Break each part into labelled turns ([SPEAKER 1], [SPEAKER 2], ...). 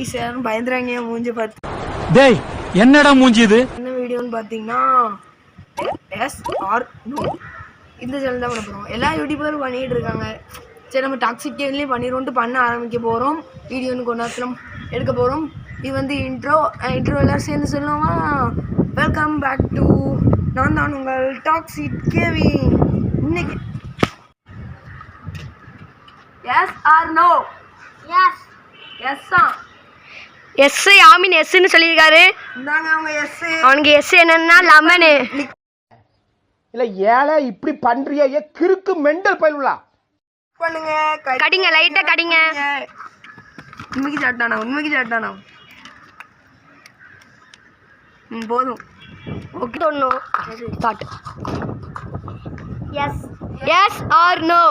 [SPEAKER 1] Guys யாரும் பயந்துறாங்க மூஞ்சி பார்த்து.
[SPEAKER 2] டேய் என்னடா மூஞ்சி இது?
[SPEAKER 1] என்ன வீடியோன்னு பாத்தீங்கன்னா எஸ் ஆர் நோ இந்த சேனல் தான் பண்ண போறோம். எல்லா யூடியூபரும் பண்ணிட்டு இருக்காங்க. சரி நம்ம டாக்ஸிக் கேம்லயே பண்ணிரோம்னு பண்ண ஆரம்பிக்க போறோம். வீடியோன்னு கொண்டாத்திரம் எடுக்க போறோம். இது வந்து இன்ட்ரோ எல்லாரும் சேர்ந்து சொல்லுவோமா? வெல்கம் பேக் டு நான் தான் உங்கள் டாக்ஸிக் கேமிங். இன்னைக்கு எஸ் ஆர் நோ?
[SPEAKER 3] எஸ்
[SPEAKER 1] எஸ்ஸா?
[SPEAKER 3] எஸ் யாமின் எஸ்ன்னு சொல்லியிருக்காரு.
[SPEAKER 1] இந்தாங்க அவங்க எஸ்.
[SPEAKER 3] அவனுக்கு எஸ் என்னன்னா லெமனு.
[SPEAKER 2] இல்ல ஏழை இப்படி பண்றியே கிறுக்கு மெண்டல் பயிலுலா
[SPEAKER 1] பண்ணுங்க.
[SPEAKER 3] கடிங்க லைட்டா கடிங்க.
[SPEAKER 1] உண்மைக்கு சாட்டானா போதும்.
[SPEAKER 3] Okay no start. Yes yes or no?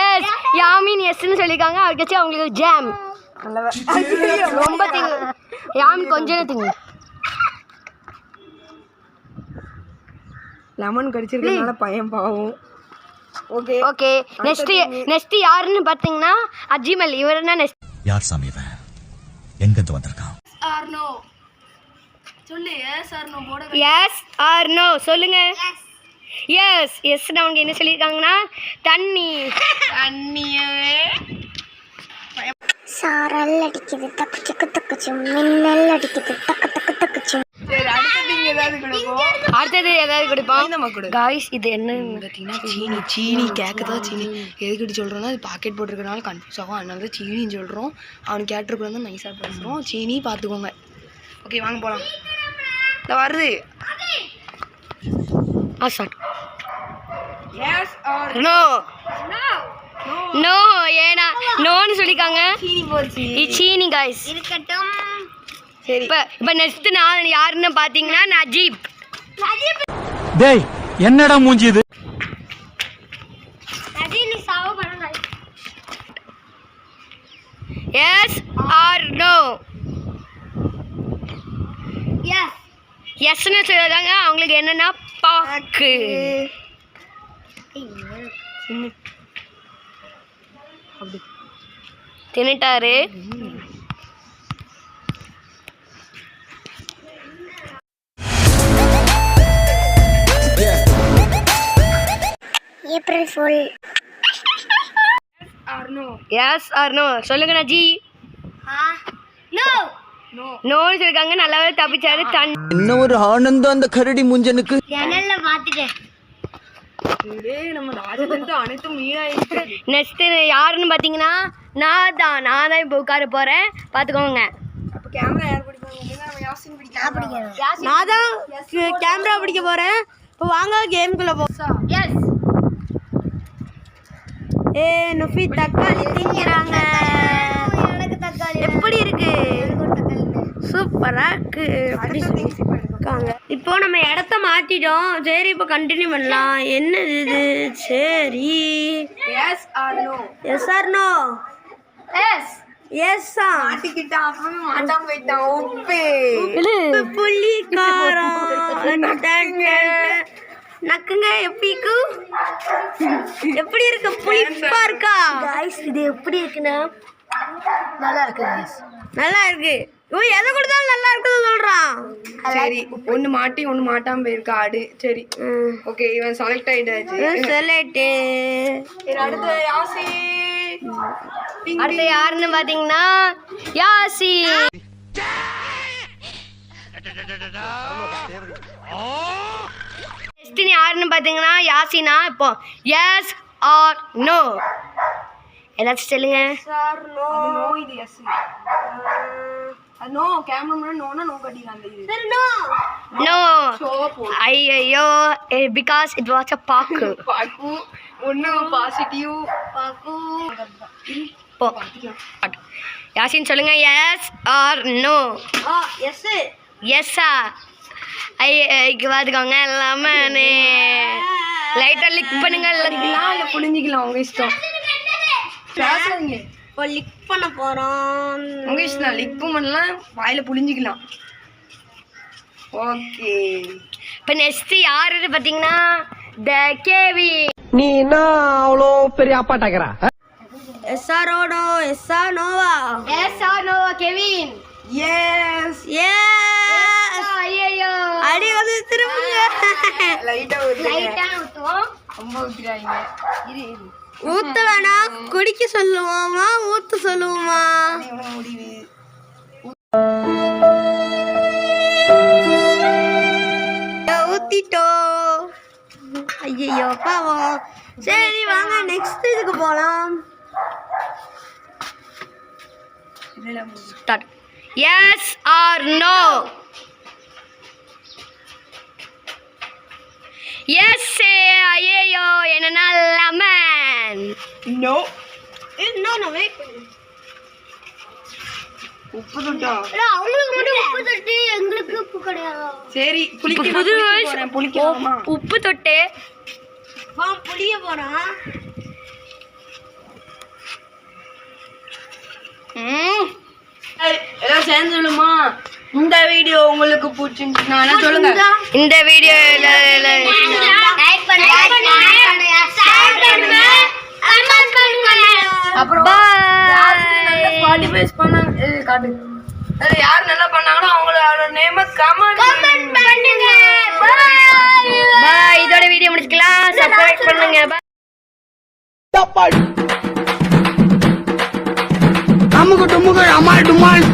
[SPEAKER 3] Yes Yamin எஸ்ன்னு சொல்லியிருக்காங்க. அதுக்கச்சு அவங்களுக்கு ஜாம் ரொம்ப திங்கு. யாமின் கொஞ்சம் திங்கு.
[SPEAKER 1] லெமன் கடிச்சிருக்கனால பையன் பாவம். ஓகே
[SPEAKER 3] ஓகே நெக்ஸ்ட் யாருன்னு பாத்தீங்கன்னா அஜிமல். இவர் என்ன நெக்ஸ்ட்
[SPEAKER 4] யார் சாமி இவன்? எங்க இருந்து வந்திருக்கான்?
[SPEAKER 1] ஆர் நோ சொல்லு. எஸ் ஆர் நோ போட.
[SPEAKER 3] எஸ் ஆர் நோ சொல்லுங்க. எஸ் எஸ் அவங்க என்ன சொல்லியிருக்காங்கன்னா தண்ணியே
[SPEAKER 5] சாரல் அடிக்குது தக்கு தக்கு தக்குச்சு, மின்னல் அடிக்குது தக்கு தக்கு தக்குச்சு.
[SPEAKER 1] சரி அடுத்தது ஏதாவது கொடுப்போம்.
[SPEAKER 3] காய்ஸ் இது என்னன்னு
[SPEAKER 1] பார்த்தீங்கன்னா சீனி கேக்குதா? சீனி எதுக்கிட்டு சொல்கிறோன்னா அது பாக்கெட் போட்டிருக்கனால கன்ஃபியூஸ் ஆகும். அதனால தான் சீனின்னு சொல்கிறோம். அவனுக்கு கேட்டிருக்கூடாது நைஸாக பேசுகிறோம். சீனி பார்த்துக்கோங்க. ஓகே வாங்க போகலாம். இல்லை வருது.
[SPEAKER 3] நோ நோ ஏனா நோன்னு சொல்லிருக்காங்க. சீனி காய்ஸ்
[SPEAKER 5] இருக்கட்டும்.
[SPEAKER 1] சரி
[SPEAKER 3] இப்போ நெக்ஸ்ட் நான் யாருன்னு பார்த்தீங்கன்னா நஜீப்.
[SPEAKER 2] டேய் என்னடா மூஞ்சி இது?
[SPEAKER 5] நஜீனி சாவ பண்ணாங்க.
[SPEAKER 3] S or no?
[SPEAKER 5] எஸ்
[SPEAKER 3] எஸ்ன்னு சொல்லிருக்காங்க. அவங்களுக்கு என்னன்னா பாக்கு. தின்னுட்டாரு.
[SPEAKER 5] April fool.
[SPEAKER 3] Yes or no சொல்லுங்க நஜி.
[SPEAKER 5] நோ
[SPEAKER 3] நோன்னு சொல்லிருக்காங்க. நல்லாவே தப்பிச்சாரு.
[SPEAKER 6] என்ன ஒரு ஆனந்தம் அந்த கரடி முஞ்சனுக்கு.
[SPEAKER 5] ஜன்னல்ல பாத்துட்டேன்.
[SPEAKER 1] நம்ம ராஜதன் அனைத்தும் மீனாயிருக்கு.
[SPEAKER 3] நெக்ஸ்ட் யாருன்னு பார்த்தீங்கன்னா நான் தான் இப்போ உட்கார போறேன். பார்த்துக்கோங்க.
[SPEAKER 1] அப்போ கேமரா யார் பிடிப்பாங்க? யாசின் பிடிக்கும்.
[SPEAKER 3] நான் தான் கேமரா பிடிக்க போறேன். இப்போ வாங்க கேமுக்குள்ள போ.
[SPEAKER 5] எஸ்
[SPEAKER 3] நுஃபி தக்காளி திங்கிறாங்க.
[SPEAKER 5] எனக்கு தக்காளி
[SPEAKER 3] எப்படி இருக்கு? சூப்பரா இருக்கு. இப்போ நம்ம இடத்த மாத்திட்டோம். சரி இப்போ கண்டினியூ பண்ணலாம். என்னது இது? சரி
[SPEAKER 1] yes or no?
[SPEAKER 3] Yes or no?
[SPEAKER 5] Yes
[SPEAKER 3] yes
[SPEAKER 1] மாட்டிக்கிட்டான். அப்பவே மாட்டாம போயிட்டான். உப்பு
[SPEAKER 3] புள்ளி காரம் நக்குங்க. எப்படி இருக்கு? புளிப்பா இருக்கா?
[SPEAKER 5] गाइस இது எப்படி இருக்குன்னா நல்லா இருக்கு गाइस.
[SPEAKER 3] நல்லா இருக்கு. இவன் எதை கொடுத்தாலும் நல்லா இருக்குன்னு சொல்றான்.
[SPEAKER 1] சரி ஒன்னு மாட்டி ஒன்னு மாட்டாம போயிருக்கா ஆடு. சரி ஓகே இவன் செலக்ட் ஆயிட்டாச்சு.
[SPEAKER 3] செலக்ட்.
[SPEAKER 1] அடுத்து யாசி.
[SPEAKER 3] அடுத்து யாருன்னு பாத்தீங்கன்னா யாசி. நெக்ஸ்ட் யாருன்னு பாத்தீங்கன்னா யாசினா. இப்போ எஸ் ஆர் நோ எல்லாச்சும் சொல்லுங்க.
[SPEAKER 1] Sir no. இது எஸ். அது நோ. கேமரா முன்னாடி நோனா நோ கட்டிடலாம். இது
[SPEAKER 3] நோ.
[SPEAKER 1] சோப்பு
[SPEAKER 3] ஐயோ பிகாஸ் இட் வாஸ் அ பாக்கு.
[SPEAKER 1] பாக்கு ஒன்னு பாசிட்டிவ் பாக்கு.
[SPEAKER 3] போ யாசின் சொல்லுங்க. Yes or no?
[SPEAKER 5] எஸ்
[SPEAKER 3] எஸ்ஸா? ஐக்கு பார்த்துக்கோங்க. எல்லாமே லைட்டாக லிக் பண்ணுங்க.
[SPEAKER 1] இல்லை புரிஞ்சிக்கலாம். உங்க இஷ்டம். பேசாதீங்க.
[SPEAKER 3] இப்போ லிக் பண்ண போகிறோம்.
[SPEAKER 1] உங்க இஷ்டம். லிக்கும் பண்ணலாம். வாயில புளிஞ்சிக்கலாம். ஓகே
[SPEAKER 3] இப்போ நெக்ஸ்ட் யாருன்னு பார்த்தீங்கன்னா த கேவி.
[SPEAKER 6] நீ என்ன அவ்வளோ பெரிய அப்பாட்டாக்கிறா?
[SPEAKER 1] எஸ்ஆர் ஓ நோ எஸ்ஆர் நோவா
[SPEAKER 3] yes or no Kevin
[SPEAKER 1] yes
[SPEAKER 3] yes ஐயோ
[SPEAKER 1] அடி வந்து திரும்புங்க லைட்டா
[SPEAKER 3] லைட்டா ஊத்துவோம்
[SPEAKER 1] ரொம்ப ஊத்திராங்க இரு
[SPEAKER 3] ஊத்த வேணாம் குடிக்க சொல்லுவோமா ஊத்த சொல்லுவோமா
[SPEAKER 1] முடிவு
[SPEAKER 3] ஊத்திட்டோம் ஐயோ பாவம் சரி வாங்க நெக்ஸ்ட் இதுக்கு போலாம் start yes or no yes ஐயோ என்னன்னா lemon
[SPEAKER 1] no
[SPEAKER 3] no no wait
[SPEAKER 1] உப்பு தொட்டா
[SPEAKER 3] அவங்களுக்கு மட்டும் உப்பு தொட்டு எங்களுக்கு உப்பு கிடையாது
[SPEAKER 1] சரி புளிக்க
[SPEAKER 3] உப்பு தொட்டு புளிய போறான்
[SPEAKER 1] எல்லாம் சேர்ந்து சொல்லுமா இந்த வீடியோ உங்களுக்கு பிடிச்சிருந்துச்சுன்னா சொல்லுங்க
[SPEAKER 3] இந்த வீடியோல லைக் பண்ணுங்க
[SPEAKER 1] அப்புறம் பார்ட்டிசிபேட் பண்ணாங்க காட்டு அதுல யார் நல்லா பண்ணாங்களோ அவங்களோட நேம கமெண்ட்
[SPEAKER 3] பண்ணுங்க பை இதோட வீடியோ முடிச்சுக்கலாம் சப்ஸ்கிரைப் பண்ணுங்க
[SPEAKER 2] அமுக்கு டுமுக்கு அமால் டுமால்